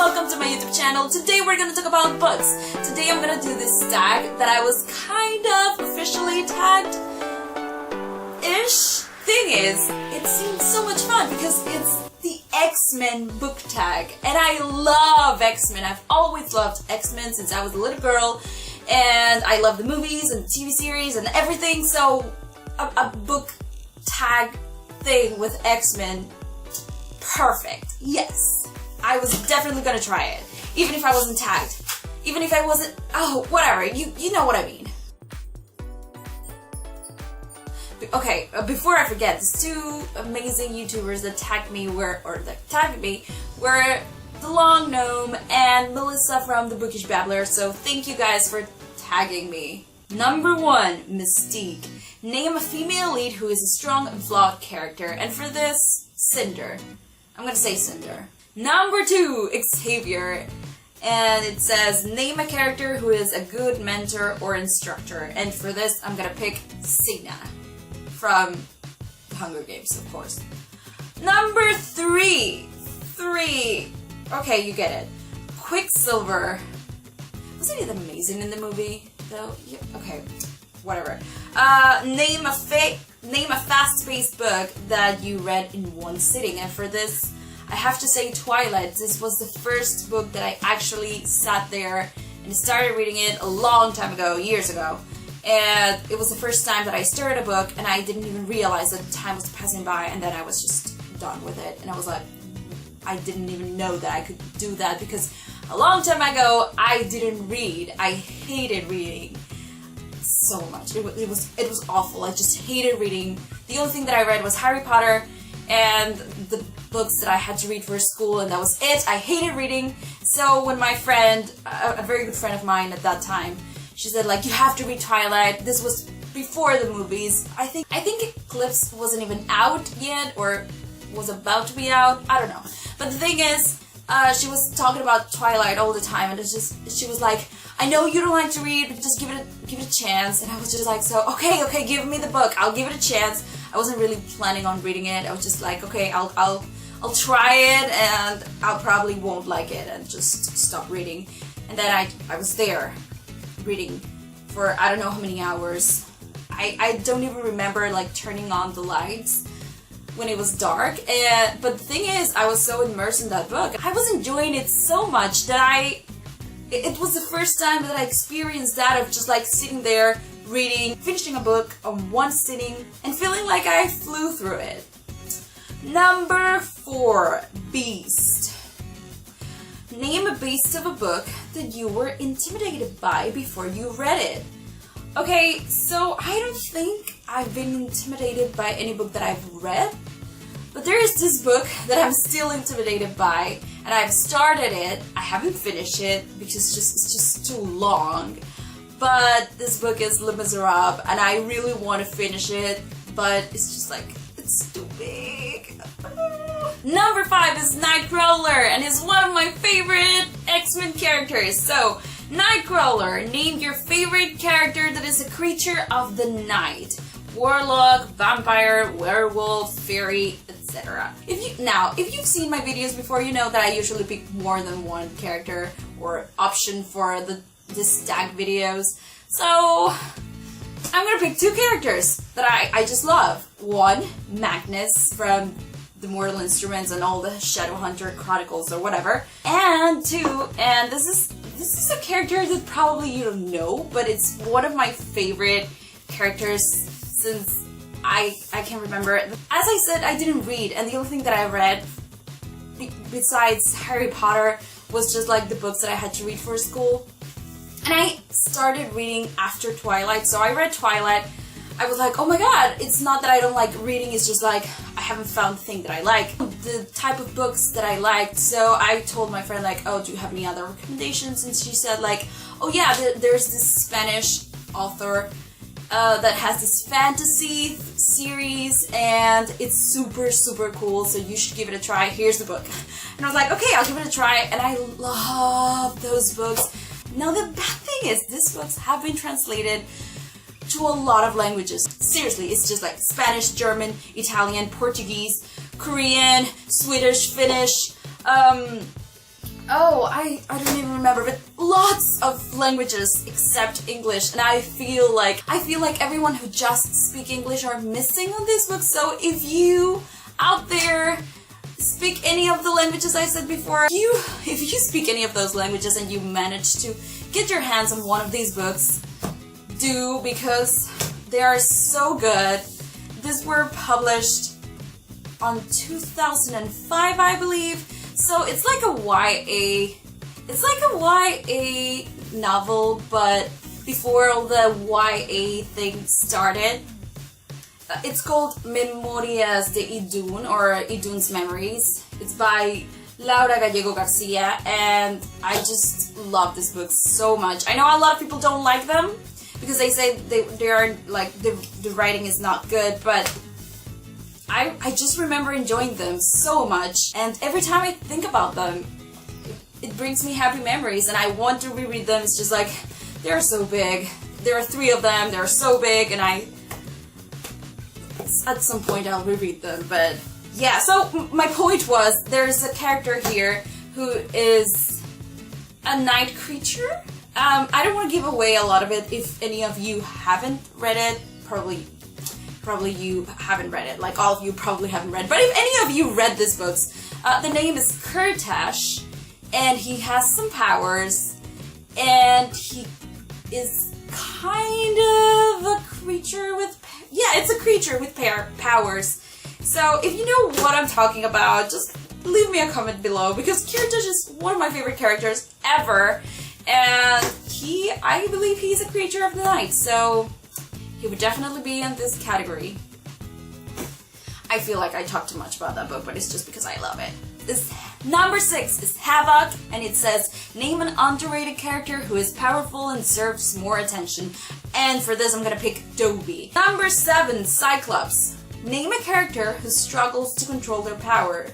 welcome to my YouTube channel. Today we're gonna talk about books. Today I'm gonna do this tag that I was kind of officially tagged-ish. Thing is, it seems so much fun because it's the X-Men book tag. And I love X-Men. I've always loved X-Men since I was a little girl. And I love the movies and the TV series and everything. So a book tag thing with X-Men, perfect. Yes. I was definitely gonna try it. Even if I wasn't tagged. Even if I wasn't, oh, whatever. You know what I mean. Okay, before I forget, these two amazing YouTubers that tagged me were The Long Gnome and Melissa from The Bookish Babbler, so thank you guys for tagging me. Number 1, Mystique. Name a female lead who is a strong and flawed character, and for this, Cinder. I'm gonna say Cinder. Number 2, Xavier. And it says, name a character who is a good mentor or instructor, and for this, I'm gonna pick Cristina. From The Hunger Games, of course. Number 3. Okay, you get it. Quicksilver. Wasn't it amazing in the movie, though? Yeah, okay, whatever. Name a fast-paced book that you read in one sitting, and for this, I have to say Twilight. This was the first book that I actually sat there and started reading it a long time ago, years ago. And it was the first time that I started a book and I didn't even realize that time was passing by, and then I was just done with it. And I was like, I didn't even know that I could do that because a long time ago I didn't read. I hated reading so much. It was awful. I just hated reading. The only thing that I read was Harry Potter and the books that I had to read for school, and that was it. I hated reading. So when my friend, a very good friend of mine at that time, she said, like, you have to read Twilight. This was before the movies. I think Eclipse wasn't even out yet, or was about to be out. I don't know. But the thing is, she was talking about Twilight all the time, and she was like, I know you don't like to read, but just give it a chance. And I was just like, so okay, give me the book. I'll give it a chance. I wasn't really planning on reading it. I was just like, okay, I'll try it, and I'll probably won't like it, and just stop reading. And then I was there, reading for I don't know how many hours. I don't even remember like turning on the lights when it was dark, but the thing is, I was so immersed in that book. I was enjoying it so much that it was the first time that I experienced that of just like sitting there reading, finishing a book on one sitting and feeling like I flew through it. Number 4, Beast. Name a beast of a book that you were intimidated by before you read it. Okay, so I don't think I've been intimidated by any book that I've read, but there is this book that I'm still intimidated by, and I've started it. I haven't finished it because it's just too long, but this book is Les Miserables, and I really want to finish it, but it's just like, it's too big. Number 5 is Nightcrawler, and is one of my favorite X-Men characters. So, Nightcrawler, name your favorite character that is a creature of the night. Warlock, vampire, werewolf, fairy, etc. If you've seen my videos before, you know that I usually pick more than one character or option for the tag videos. So, I'm gonna pick 2 characters that I just love. 1, Magnus from the Mortal Instruments and all the Shadowhunter Chronicles or whatever. And 2, and this is a character that probably you don't know, but it's one of my favorite characters since I can remember. As I said, I didn't read, and the only thing that I read besides Harry Potter was just like the books that I had to read for school. And I started reading after Twilight, so I read Twilight. I was like, oh my god, it's not that I don't like reading, it's just like, I haven't found the thing that I like. The type of books that I liked, so I told my friend like, oh, do you have any other recommendations? And she said like, oh yeah, there's this Spanish author that has this fantasy series, and it's super, super cool, so you should give it a try. Here's the book. And I was like, okay, I'll give it a try, and I love those books. Now the bad thing is, these books have been translated to a lot of languages. Seriously, it's just like Spanish, German, Italian, Portuguese, Korean, Swedish, Finnish, Oh, I don't even remember, but lots of languages except English, and I feel like everyone who just speak English are missing on this book. So if you out there speak any of the languages I said before, if you speak any of those languages and you manage to get your hands on one of these books, do, because they are so good. These were published on 2005, I believe. So it's like a YA novel, but before all the YA thing started. It's called Memorias de Idun, or Idun's Memories. It's by Laura Gallego Garcia, and I just love this book so much. I know a lot of people don't like them because they say they are like the writing is not good, but I just remember enjoying them so much, and every time I think about them, it brings me happy memories, and I want to reread them. It's just like, they're so big. There are 3 of them, they're so big, and at some point I'll reread them, but yeah. So my point was, there's a character here who is a night creature. I don't want to give away a lot of it if any of you haven't read it. Probably you haven't read it, like all of you probably haven't read, but if any of you read this book, the name is Kurtash, and he has some powers, and he is kind of a creature with, it's a creature with powers. So if you know what I'm talking about, just leave me a comment below, because Kurtash is one of my favorite characters ever, and I believe he's a creature of the night, so he would definitely be in this category. I feel like I talk too much about that book, but it's just because I love it. This number 6 is Havoc, and it says, name an underrated character who is powerful and serves more attention. And for this, I'm gonna pick Dobby. Number 7, Cyclops. Name a character who struggles to control their power.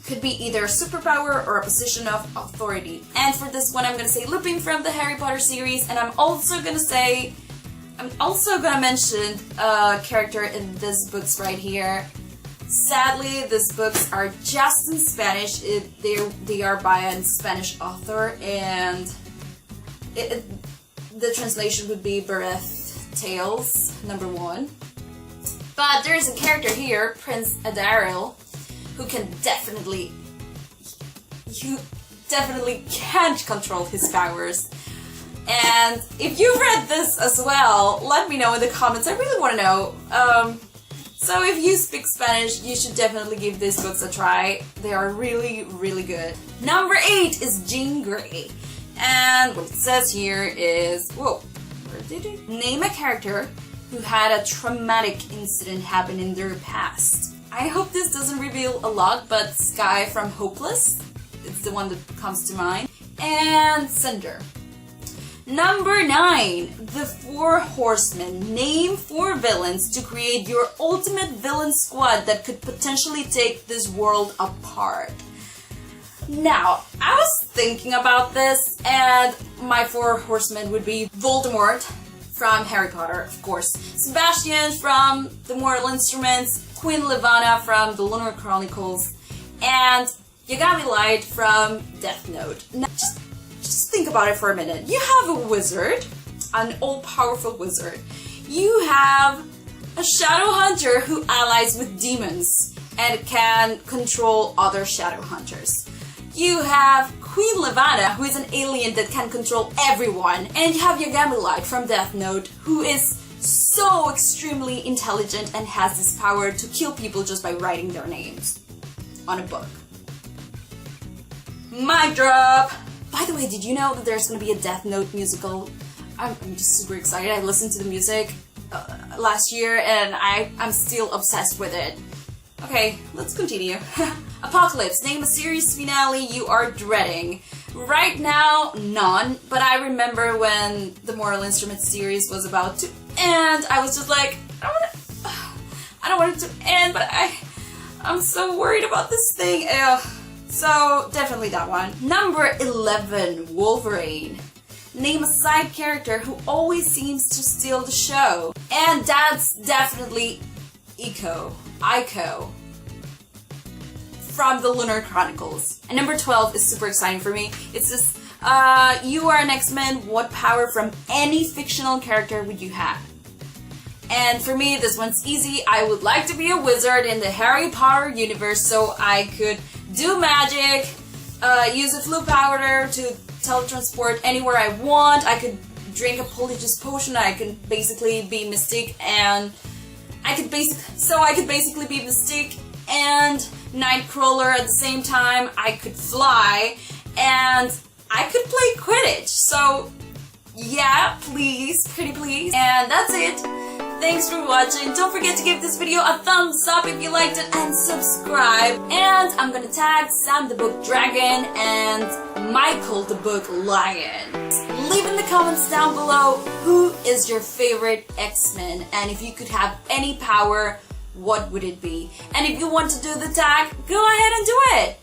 Could be either a superpower or a position of authority. And for this one, I'm gonna say Lupin from the Harry Potter series, and I'm also gonna mention a character in these books right here. Sadly, these books are just in Spanish. They are by a Spanish author, and the translation would be Bereth Tales, number 1. But there is a character here, Prince Adaril, who definitely can't control his powers. And if you read this as well, let me know in the comments. I really want to know. So if you speak Spanish, you should definitely give these books a try. They are really, really good. Number 8 is Jean Grey. And what it says here is, where did it? Name a character who had a traumatic incident happen in their past. I hope this doesn't reveal a lot, but Sky from Hopeless, it's the one that comes to mind. And Cinder. Number 9, the 4 Horsemen. Name 4 villains to create your ultimate villain squad that could potentially take this world apart. Now, I was thinking about this, and my 4 Horsemen would be Voldemort from Harry Potter, of course, Sebastian from The Mortal Instruments, Queen Levana from The Lunar Chronicles, and Yagami Light from Death Note. Now, just think about it for a minute. You have a wizard, an all-powerful wizard. You have a shadow hunter who allies with demons and can control other shadow hunters. You have Queen Levana, who is an alien that can control everyone. And you have Yagami Light from Death Note, who is so extremely intelligent and has this power to kill people just by writing their names on a book. Mic drop! By the way, did you know that there's going to be a Death Note musical? I'm just super excited. I listened to the music last year, and I'm still obsessed with it. Okay, let's continue. Apocalypse. Name a series finale you are dreading. Right now, none, but I remember when the Mortal Instruments series was about to end, I was just like, I don't want it to end, but I'm so worried about this thing. So, definitely that one. Number 11, Wolverine. Name a side character who always seems to steal the show. And that's definitely Ico. from the Lunar Chronicles. And number 12 is super exciting for me. It's this, you are an X-Men, what power from any fictional character would you have? And for me, this one's easy. I would like to be a wizard in the Harry Potter universe so I could do magic, use a flu powder to teletransport anywhere I want. I could drink a polyjuice potion. I could basically be Mystique, and I could basically be Mystique and Nightcrawler at the same time. I could fly, and I could play Quidditch. So yeah, please, pretty please. And that's it. Thanks for watching. Don't forget to give this video a thumbs up if you liked it and subscribe. And I'm gonna tag Sam the Book Dragon and Michael the Book Lion. Leave in the comments down below who is your favorite X-Men, and if you could have any power, what would it be? And if you want to do the tag, go ahead and do it.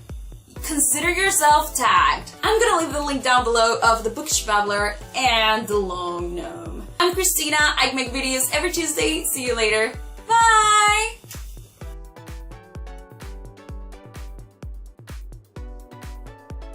Consider yourself tagged. I'm gonna leave the link down below of the Bookish Babbler and the Long Gnome. I'm Cristina. I make videos every Tuesday. See you later. Bye!